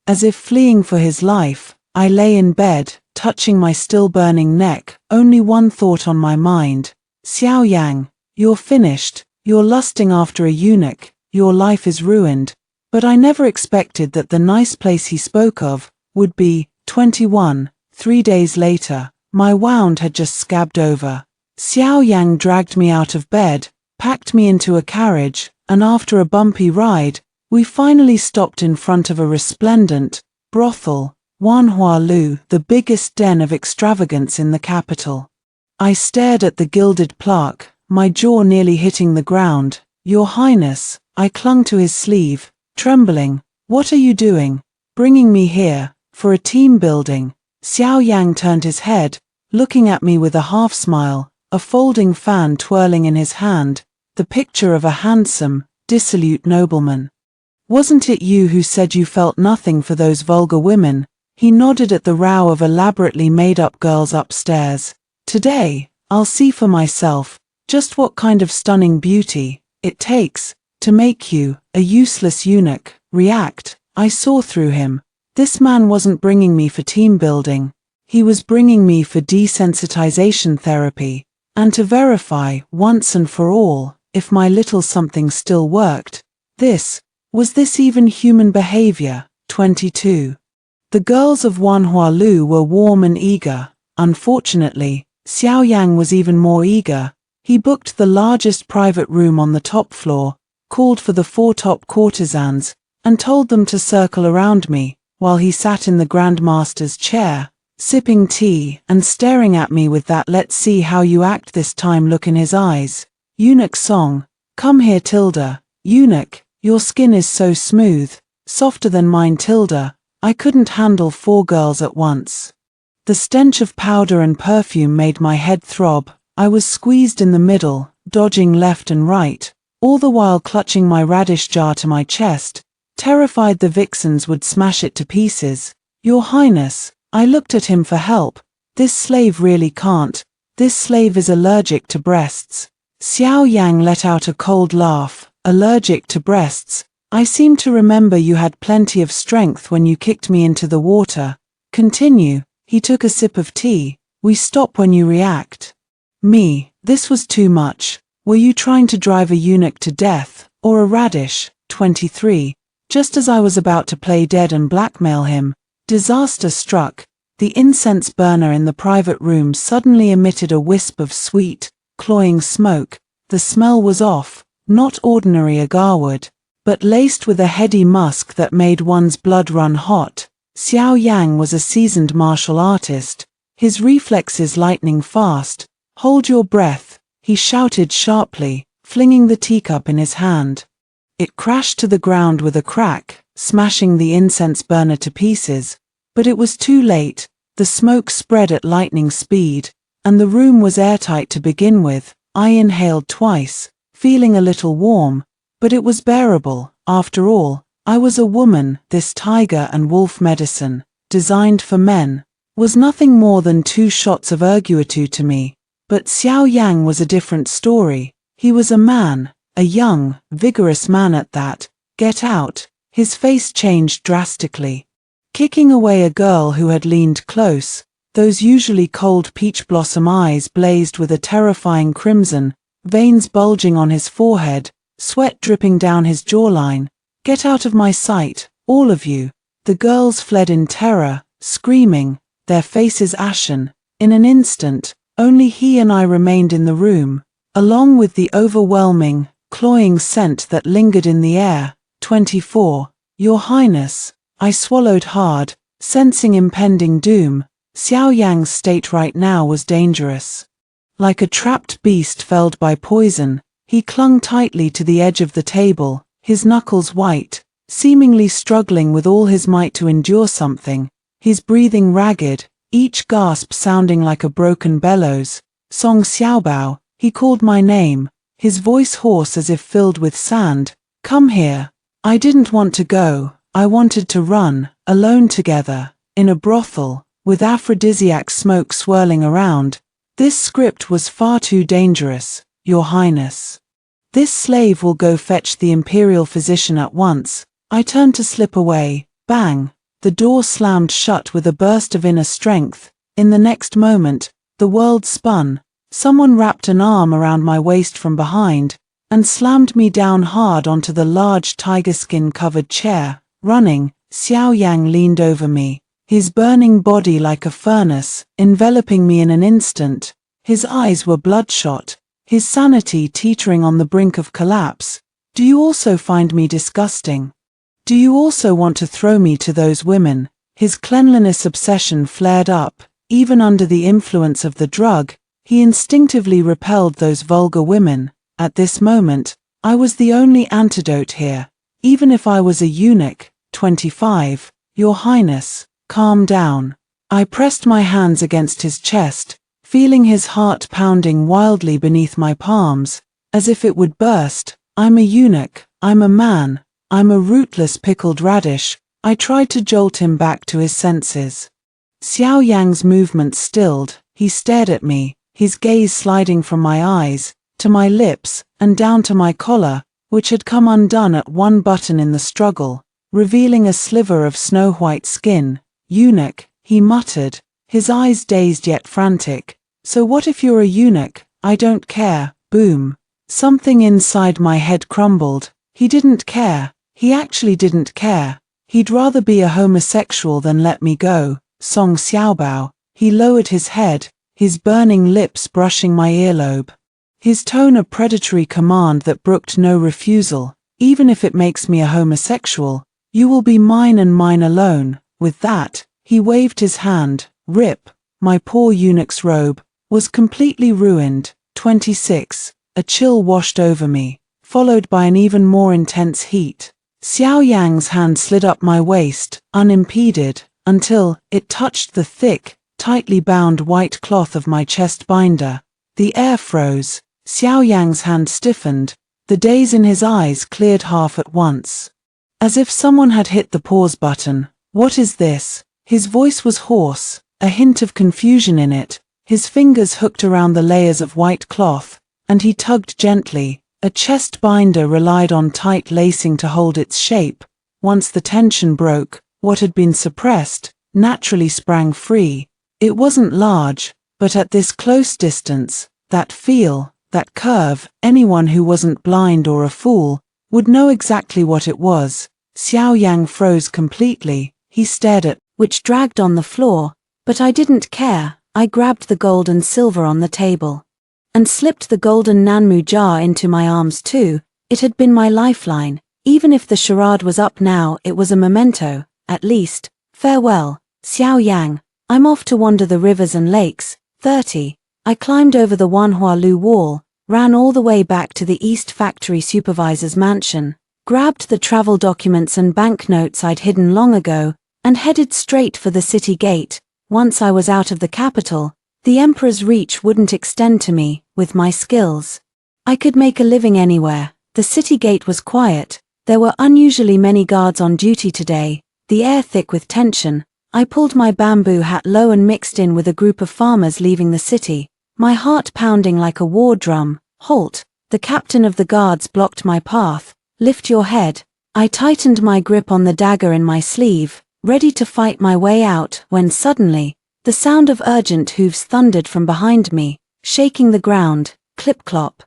As if fleeing for his life, I lay in bed, touching my still burning neck, only one thought on my mind. Xiao Yang, you're finished, you're lusting after a eunuch, your life is ruined. But I never expected that the nice place he spoke of would be 21. 3 days later, my wound had just scabbed over. Xiao Yang dragged me out of bed, packed me into a carriage, and after a bumpy ride, we finally stopped in front of a resplendent brothel, Wanhua Lu, the biggest den of extravagance in the capital. I stared at the gilded plaque, my jaw nearly hitting the ground. Your Highness, I clung to his sleeve, trembling. What are you doing? Bringing me here, for a team building? Xiao Yang turned his head, looking at me with a half smile, a folding fan twirling in his hand, the picture of a handsome, dissolute nobleman. Wasn't it you who said you felt nothing for those vulgar women? He nodded at the row of elaborately made-up girls upstairs. Today, I'll see for myself just what kind of stunning beauty it takes to make you, a useless eunuch, react. I saw through him. This man wasn't bringing me for team building. He was bringing me for desensitization therapy, and to verify, once and for all, if my little something still worked. Was this even human behavior? 22. The girls of Wanhua Lu were warm and eager. Unfortunately, Xiao Yang was even more eager. He booked the largest private room on the top floor, called for the 4 top courtesans, and told them to circle around me, while he sat in the Grandmaster's chair, sipping tea and staring at me with that "let's see how you act this time" look in his eyes. Eunuch Song, come here Tilda. Eunuch, your skin is so smooth, softer than mine Tilda. I couldn't handle 4 girls at once. The stench of powder and perfume made my head throb. I was squeezed in the middle, dodging left and right, all the while clutching my radish jar to my chest, terrified the vixens would smash it to pieces. Your Highness, I looked at him for help. This slave really can't. This slave is allergic to breasts. Xiao Yang let out a cold laugh. Allergic to breasts? I seem to remember you had plenty of strength when you kicked me into the water. Continue. He took a sip of tea. We stop when you react. Me, this was too much. Were you trying to drive a eunuch to death, or a radish? 23. Just as I was about to play dead and blackmail him, disaster struck. The incense burner in the private room suddenly emitted a wisp of sweet, cloying smoke. The smell was off, not ordinary agarwood, but laced with a heady musk that made one's blood run hot. Xiao Yang was a seasoned martial artist, his reflexes lightning fast. Hold your breath, he shouted sharply, flinging the teacup in his hand. It crashed to the ground with a crack, smashing the incense burner to pieces. But it was too late. The smoke spread at lightning speed, and the room was airtight to begin with. I inhaled twice, feeling a little warm, but it was bearable. After all, I was a woman. This tiger and wolf medicine, designed for men, was nothing more than 2 shots of ergotu to me. But Xiao Yang was a different story. He was a man, a young, vigorous man at that. Get out. His face changed drastically. Kicking away a girl who had leaned close, those usually cold peach blossom eyes blazed with a terrifying crimson, veins bulging on his forehead, sweat dripping down his jawline. Get out of my sight, all of you. The girls fled in terror, screaming, their faces ashen. In an instant, only he and I remained in the room, along with the overwhelming, cloying scent that lingered in the air. 24. Your Highness. I swallowed hard, sensing impending doom. Xiao Yang's state right now was dangerous. Like a trapped beast felled by poison, he clung tightly to the edge of the table, his knuckles white, seemingly struggling with all his might to endure something, his breathing ragged. each gasp sounding like a broken bellows. Song Xiaobao, he called my name, his voice hoarse as if filled with sand. Come here. I didn't want to go, I wanted to run, alone together, in a brothel, with aphrodisiac smoke swirling around. This script was far too dangerous, Your Highness. This slave will go fetch the imperial physician at once. I turned to slip away. Bang! The door slammed shut with a burst of inner strength. In the next moment, the world spun. Someone wrapped an arm around my waist from behind and slammed me down hard onto the large tiger skin-covered chair. Running, Xiao Yang leaned over me, his burning body like a furnace, enveloping me in an instant. His eyes were bloodshot, his sanity teetering on the brink of collapse. Do you also find me disgusting? Do you also want to throw me to those women? His cleanliness obsession flared up. Even under the influence of the drug, he instinctively repelled those vulgar women. At this moment, I was the only antidote here. Even if I was a eunuch, 25, Your Highness, calm down. I pressed my hands against his chest, feeling his heart pounding wildly beneath my palms, as if it would burst. I'm a eunuch, I'm a man, I'm a rootless pickled radish. I tried to jolt him back to his senses. Xiao Yang's movements stilled. He stared at me, his gaze sliding from my eyes, to my lips, and down to my collar, which had come undone at one button in the struggle, revealing a sliver of snow-white skin. Eunuch, he muttered, his eyes dazed yet frantic. So what if you're a eunuch? I don't care. Boom. Something inside my head crumbled. He didn't care. He actually didn't care. He'd rather be a homosexual than let me go. Song Xiaobao. He lowered his head, his burning lips brushing my earlobe. His tone a predatory command that brooked no refusal. Even if it makes me a homosexual, you will be mine and mine alone. With that, he waved his hand. Rip. My poor eunuch's robe was completely ruined. 26. A chill washed over me, followed by an even more intense heat. Xiao Yang's hand slid up my waist, unimpeded, until it touched the thick, tightly bound white cloth of my chest binder. The air froze. Xiao Yang's hand stiffened. The daze in his eyes cleared half at once. As if someone had hit the pause button. What is this? His voice was hoarse, a hint of confusion in it. His fingers hooked around the layers of white cloth, and he tugged gently. A chest binder relied on tight lacing to hold its shape. Once the tension broke, what had been suppressed naturally sprang free. It wasn't large, but at this close distance, that feel, that curve, anyone who wasn't blind or a fool would know exactly what it was. Xiao Yang froze completely. He stared at which dragged on the floor, but I didn't care. I grabbed the gold and silver on the table and slipped the golden Nanmu jar into my arms too. It had been my lifeline. Even if the charade was up now, it was a memento, at least. Farewell, Xiao Yang. I'm off to wander the rivers and lakes. 30. I climbed over the Wanhua wall, ran all the way back to the East Factory supervisor's mansion, grabbed the travel documents and banknotes I'd hidden long ago, and headed straight for the city gate. Once I was out of the capital, the emperor's reach wouldn't extend to me. With my skills, I could make a living anywhere. The city gate was quiet. There were unusually many guards on duty today, the air thick with tension. I pulled my bamboo hat low and mixed in with a group of farmers leaving the city, my heart pounding like a war drum. Halt! The captain of the guards blocked my path. Lift your head. I tightened my grip on the dagger in my sleeve, ready to fight my way out, when suddenly, the sound of urgent hooves thundered from behind me, shaking the ground. Clip-clop.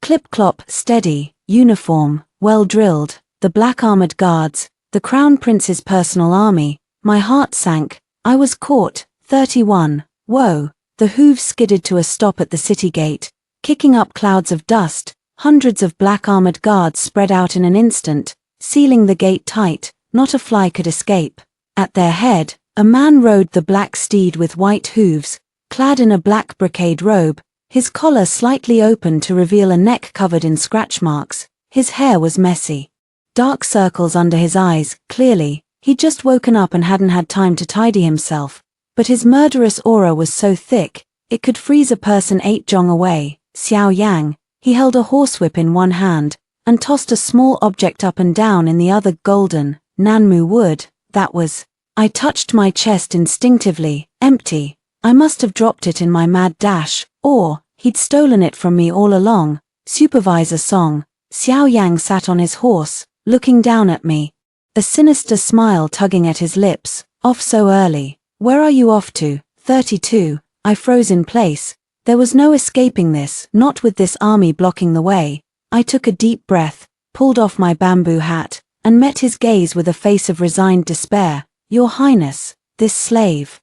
Clip-clop, steady, uniform, well-drilled, the black-armored guards, the Crown Prince's personal army. My heart sank. I was caught. 31. Whoa. The hooves skidded to a stop at the city gate, kicking up clouds of dust. Hundreds of black-armored guards spread out in an instant, sealing the gate tight. Not a fly could escape. At their head, a man rode the black steed with white hooves, clad in a black brocade robe, his collar slightly open to reveal a neck covered in scratch marks. His hair was messy. Dark circles under his eyes. Clearly, he'd just woken up and hadn't had time to tidy himself. but his murderous aura was so thick, it could freeze a person 8 zhong away. Xiao Yang, he held a horsewhip in one hand, and tossed a small object up and down in the other. Golden, Nanmu wood, that was. I touched my chest instinctively, empty. I must have dropped it in my mad dash, or he'd stolen it from me all along. Supervisor Song. Xiao Yang sat on his horse, looking down at me. A sinister smile tugging at his lips. Off so early. Where are you off to? 32. I froze in place. There was no escaping this, not with this army blocking the way. I took a deep breath, pulled off my bamboo hat, and met his gaze with a face of resigned despair. Your Highness, this slave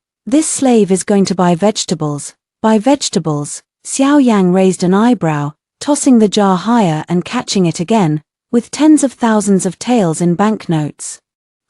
is going to buy vegetables. Buy vegetables? Xiao Yang raised an eyebrow, tossing the jar higher and catching it again, with tens of thousands of taels in banknotes.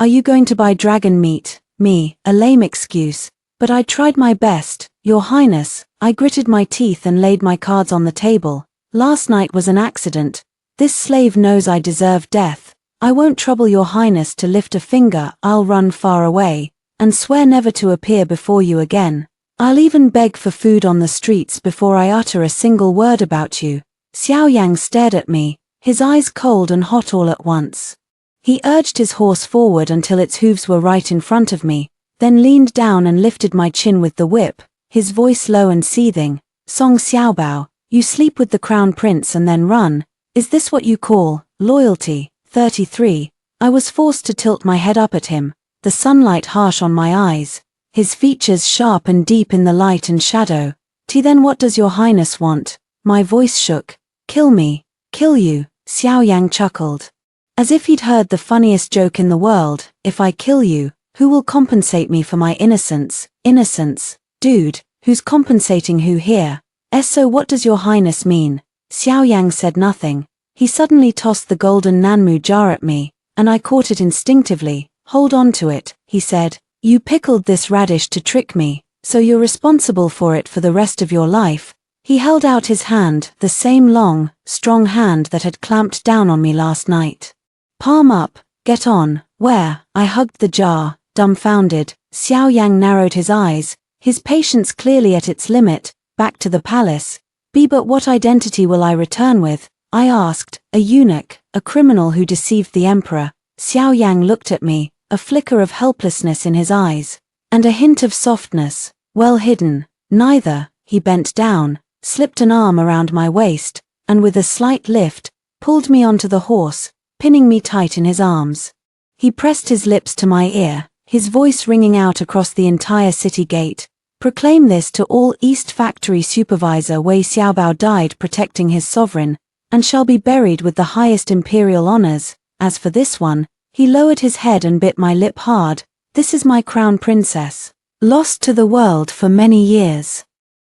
Are you going to buy dragon meat? Me, a lame excuse. But I tried my best, Your Highness. I gritted my teeth and laid my cards on the table. Last night was an accident. This slave knows I deserve death. I won't trouble Your Highness to lift a finger. I'll run far away, and swear never to appear before you again. I'll even beg for food on the streets before I utter a single word about you. Xiao Yang stared at me, his eyes cold and hot all at once. He urged his horse forward until its hooves were right in front of me, then leaned down and lifted my chin with the whip, his voice low and seething. Song Xiaobao, you sleep with the crown prince and then run. Is this what you call loyalty? 33. I was forced to tilt my head up at him, the sunlight harsh on my eyes, his features sharp and deep in the light and shadow. Then what does Your Highness want? My voice shook. Kill me. Kill you. Xiao Yang chuckled. As if he'd heard the funniest joke in the world. If I kill you, who will compensate me for my innocence? Innocence? Dude, who's compensating who here? So what does Your Highness mean? Xiao Yang said nothing. He suddenly tossed the golden Nanmu jar at me, and I caught it instinctively. Hold on to it, he said. You pickled this radish to trick me, so you're responsible for it for the rest of your life. He held out his hand, the same long, strong hand that had clamped down on me last night. Palm up, get on. Where? I hugged the jar, dumbfounded. Xiao Yang narrowed his eyes, his patience clearly at its limit. Back to the palace. But what identity will I return with? I asked. A eunuch, a criminal who deceived the emperor. Xiao Yang looked at me, a flicker of helplessness in his eyes, and a hint of softness, well hidden. Neither. He bent down, slipped an arm around my waist, and with a slight lift, pulled me onto the horse, pinning me tight in his arms. He pressed his lips to my ear, his voice ringing out across the entire city gate. Proclaim this to all East Factory Supervisor Wei Xiaobao died protecting his sovereign, and shall be buried with the highest imperial honors. As for this one, he lowered his head and bit my lip hard. This is my crown princess, lost to the world for many years.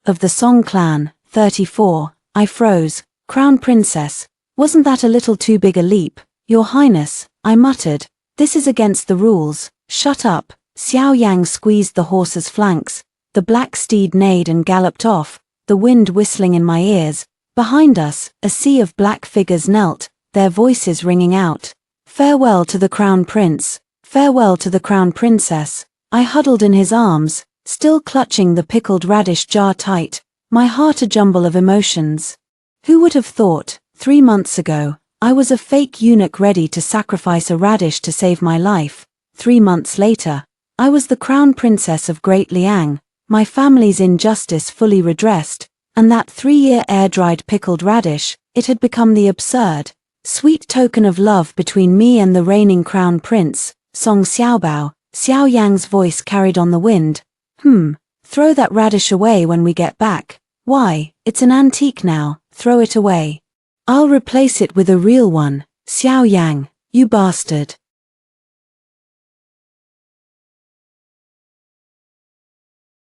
Of the Song clan. 34. I froze. Crown princess, wasn't that a little too big a leap? Your Highness, I muttered. This is against the rules. Shut up. Xiao Yang squeezed the horse's flanks. The black steed neighed and galloped off, the wind whistling in my ears. Behind us, a sea of black figures knelt, their voices ringing out. Farewell to the crown prince. Farewell to the crown princess. I huddled in his arms, still clutching the pickled radish jar tight, my heart a jumble of emotions. Who would have thought, 3 months ago, I was a fake eunuch ready to sacrifice a radish to save my life. 3 months later, I was the crown princess of Great Liang. My family's injustice fully redressed, and that 3-year air-dried pickled radish, it had become the absurd, sweet token of love between me and the reigning crown prince. Song Xiaobao, Xiao Yang's voice carried on the wind. Throw that radish away when we get back. Why, it's an antique now, throw it away. I'll replace it with a real one. Xiao Yang, you bastard.